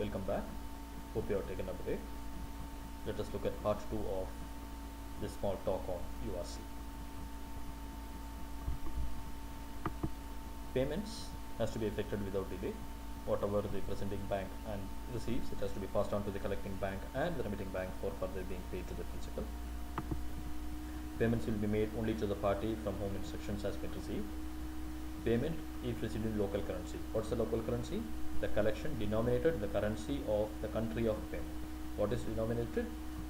Welcome back. Hope you have taken a break. Let us look at part 2 of this small talk on URC. Payments has to be effected without delay. Whatever the presenting bank and receives, it has to be passed on to the collecting bank and the remitting bank for further being paid to the principal. Payments will be made only to the party from whom instructions has been received. Payment if received in local currency. What's the local currency? The collection denominated the currency of the country of payment. What is denominated?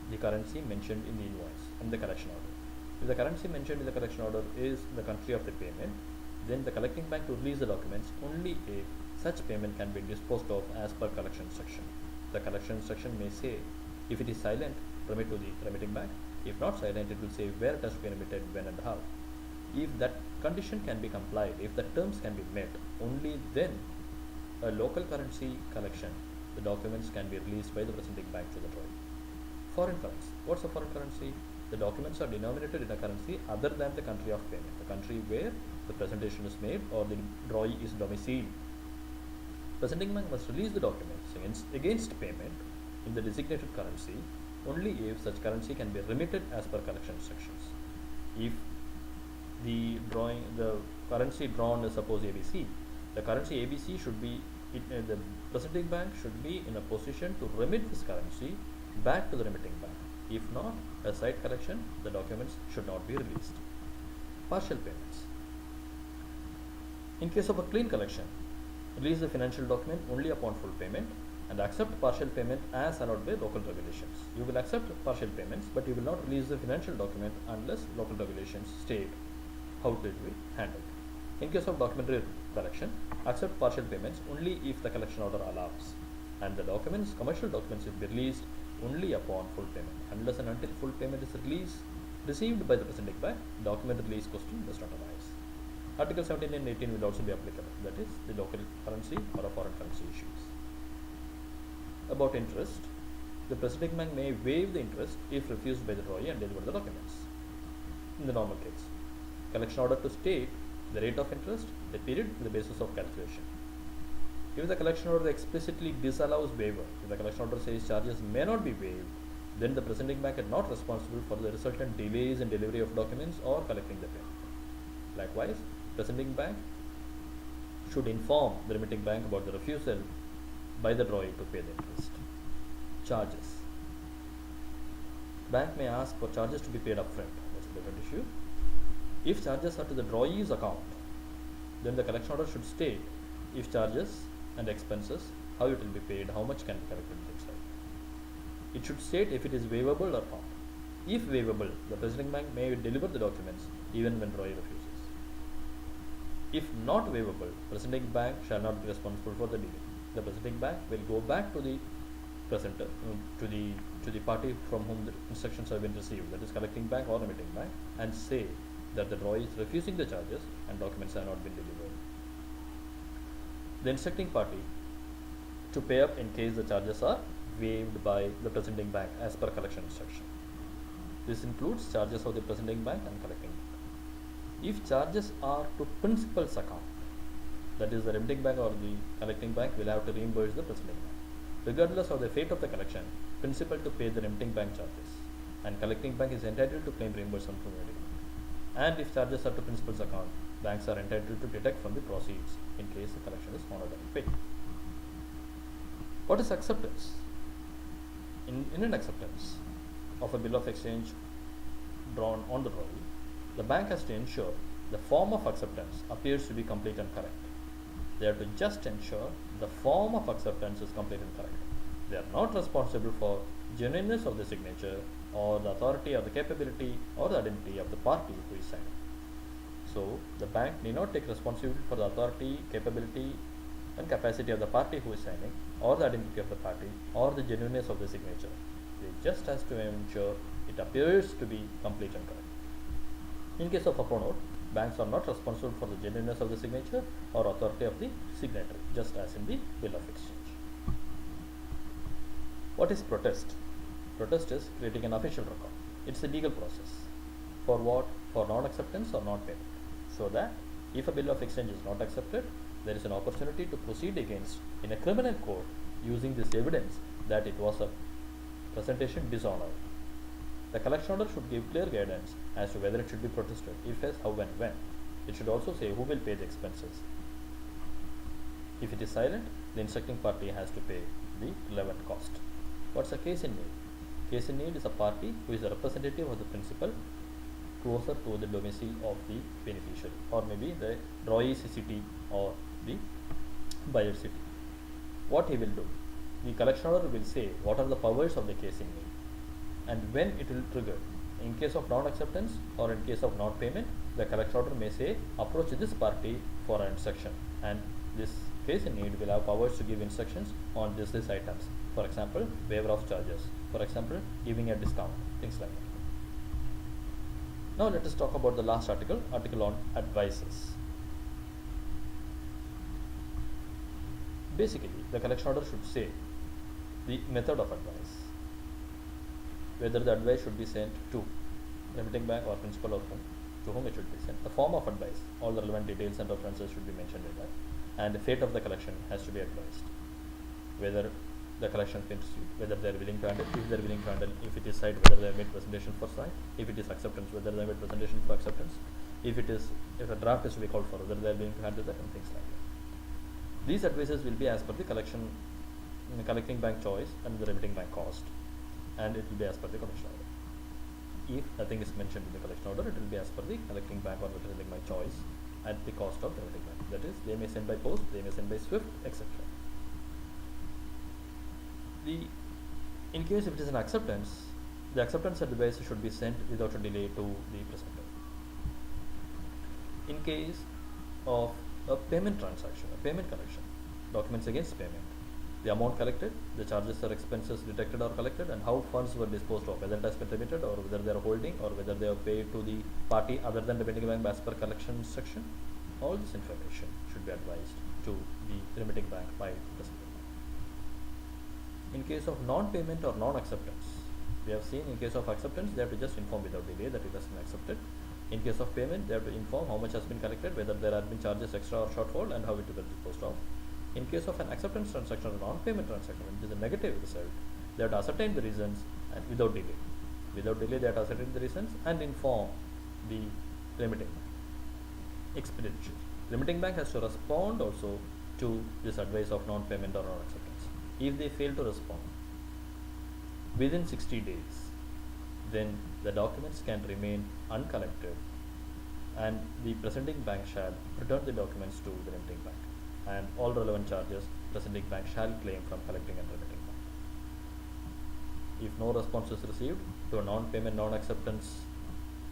The currency mentioned in the invoice and the collection order. If the currency mentioned in the collection order is the country of the payment, then the collecting bank will release the documents only if such payment can be disposed of as per collection instruction. The collection instruction may say, if it is silent, remit to the remitting bank. If not silent, it will say where it has to be remitted, when and how. If that condition can be complied, if the terms can be met, only then a local currency collection, the documents can be released by the presenting bank to the drawee. Foreign currency. What's a foreign currency? The documents are denominated in a currency other than the country of payment, the country where the presentation is made or the drawee is domiciled. Presenting bank must release the documents against payment in the designated currency only if such currency can be remitted as per collection instructions. If the currency drawn is suppose ABC, the currency ABC should be, the presenting bank should be in a position to remit this currency back to the remitting bank. If not, a side collection, the documents should not be released. Partial payments. In case of a clean collection, release the financial document only upon full payment and accept partial payment as allowed by local regulations. You will accept partial payments, but you will not release the financial document unless local regulations state how it will be handled. In case of documentary collection, accept partial payments only if the collection order allows, and the documents, commercial documents, will be released only upon full payment. Unless and until full payment is received by the presenting bank, document release question does not arise. Article 17 and 18 will also be applicable, that is, the local currency or a foreign currency issues. About interest, the presenting bank may waive the interest if refused by the drawee and deliver the documents. In the normal case, collection order to state the rate of interest, the period, the basis of calculation. If the collection order explicitly disallows waiver, if the collection order says charges may not be waived, then the presenting bank is not responsible for the resultant delays in delivery of documents or collecting the payment. Likewise, presenting bank should inform the remitting bank about the refusal by the drawee to pay the interest. Charges. Bank may ask for charges to be paid upfront. That's a different issue. If charges are to the drawee's account, then the collection order should state if charges and expenses, how it will be paid, how much can be collected, things like that. It should state if it is waivable or not. If waivable, the presenting bank may deliver the documents even when drawee refuses. If not waivable, presenting bank shall not be responsible for the delay. The presenting bank will go back to the presenter, to the party from whom the instructions have been received, that is collecting bank or remitting bank, and say that the drawee is refusing the charges and documents have not been delivered. The instructing party to pay up in case the charges are waived by the presenting bank as per collection instruction. This includes charges of the presenting bank and collecting bank. If charges are to principal's account, that is the remitting bank or the collecting bank will have to reimburse the presenting bank. Regardless of the fate of the collection, principal to pay the remitting bank charges, and collecting bank is entitled to claim reimbursement from remitting bank. And if charges are to principal's account, banks are entitled to deduct from the proceeds in case the collection is honored and paid. What is acceptance? In an acceptance of a bill of exchange drawn on the drawee, the bank has to ensure the form of acceptance appears to be complete and correct. They have to just ensure the form of acceptance is complete and correct. They are not responsible for genuineness of the signature or the authority or the capability or the identity of the party who is signing. So, the bank need not take responsibility for the authority, capability and capacity of the party who is signing, or the identity of the party, or the genuineness of the signature. They just has to ensure it appears to be complete and correct. In case of a note, banks are not responsible for the genuineness of the signature or authority of the signatory, just as in the bill of exchange. What is protest? Protest is creating an official record. It's a legal process. For what? For non-acceptance or non-payment. So that if a bill of exchange is not accepted, there is an opportunity to proceed against in a criminal court using this evidence that it was a presentation dishonored. The collection order should give clear guidance as to whether it should be protested, if yes, how and when. It should also say who will pay the expenses. If it is silent, the instructing party has to pay the relevant cost. What's a case in need? Case in need is a party who is a representative of the principal closer to the domicile of the beneficiary, or maybe the drawee city or the buyer city. What he will do? The collection order will say what are the powers of the case in need and when it will trigger. In case of non-acceptance or in case of non-payment, the collection order may say approach this party for an instruction, and this case in need will have powers to give instructions on these items. For example, waiver of charges. For example, giving a discount, things like that. Now let us talk about the last article on advices. Basically, the collection order should say the method of advice, whether the advice should be sent to remitting bank or principal or to whom it should be sent, the form of advice, all the relevant details and references should be mentioned in that, and the fate of the collection has to be advised, whether the collection can receive, whether they are willing to handle, if they are willing to handle, if it is site, whether they have made presentation for site, if it is acceptance, whether they have made presentation for acceptance, if a draft is to be called for, whether they are willing to handle that, and things like that. These advices will be as per the collecting bank choice and the remitting bank cost, and it will be as per the collection order. If nothing is mentioned in the collection order, it will be as per the collecting bank or the remitting bank choice at the cost of the remitting bank. That is, they may send by post, they may send by SWIFT, etc. In case if it is an acceptance, the acceptance advice should be sent without a delay to the presenter. In case of a payment transaction, a payment collection, documents against payment, the amount collected, the charges or expenses detected or collected, and how funds were disposed of, whether it has been remitted or whether they are holding or whether they are paid to the party other than the remitting bank as per collection instruction. All this information should be advised to the remitting bank by the presenter. In case of non-payment or non-acceptance, we have seen in case of acceptance, they have to just inform without delay that it has been accepted. In case of payment, they have to inform how much has been collected, whether there have been charges extra or shortfall, and how it will be disposed of. In case of an acceptance transaction or non-payment transaction, it is a negative result, they have to ascertain the reasons and without delay. Without delay, they have to ascertain the reasons and inform the remitting bank. Expenditure. Remitting bank has to respond also to this advice of non-payment or non-acceptance. If they fail to respond within 60 days, then the documents can remain uncollected and the presenting bank shall return the documents to the remitting bank, and all relevant charges presenting bank shall claim from collecting and remitting bank. If no response is received to a non-payment, non-acceptance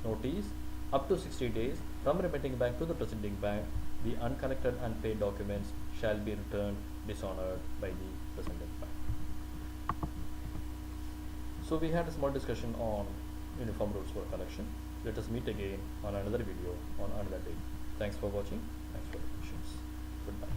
notice up to 60 days from remitting bank to the presenting bank, the uncollected and paid documents shall be returned dishonored by the presenting bank. So we had a small discussion on uniform rules for collection. Let us meet again on another video on another day. Thanks for watching. Thanks for the questions. Goodbye.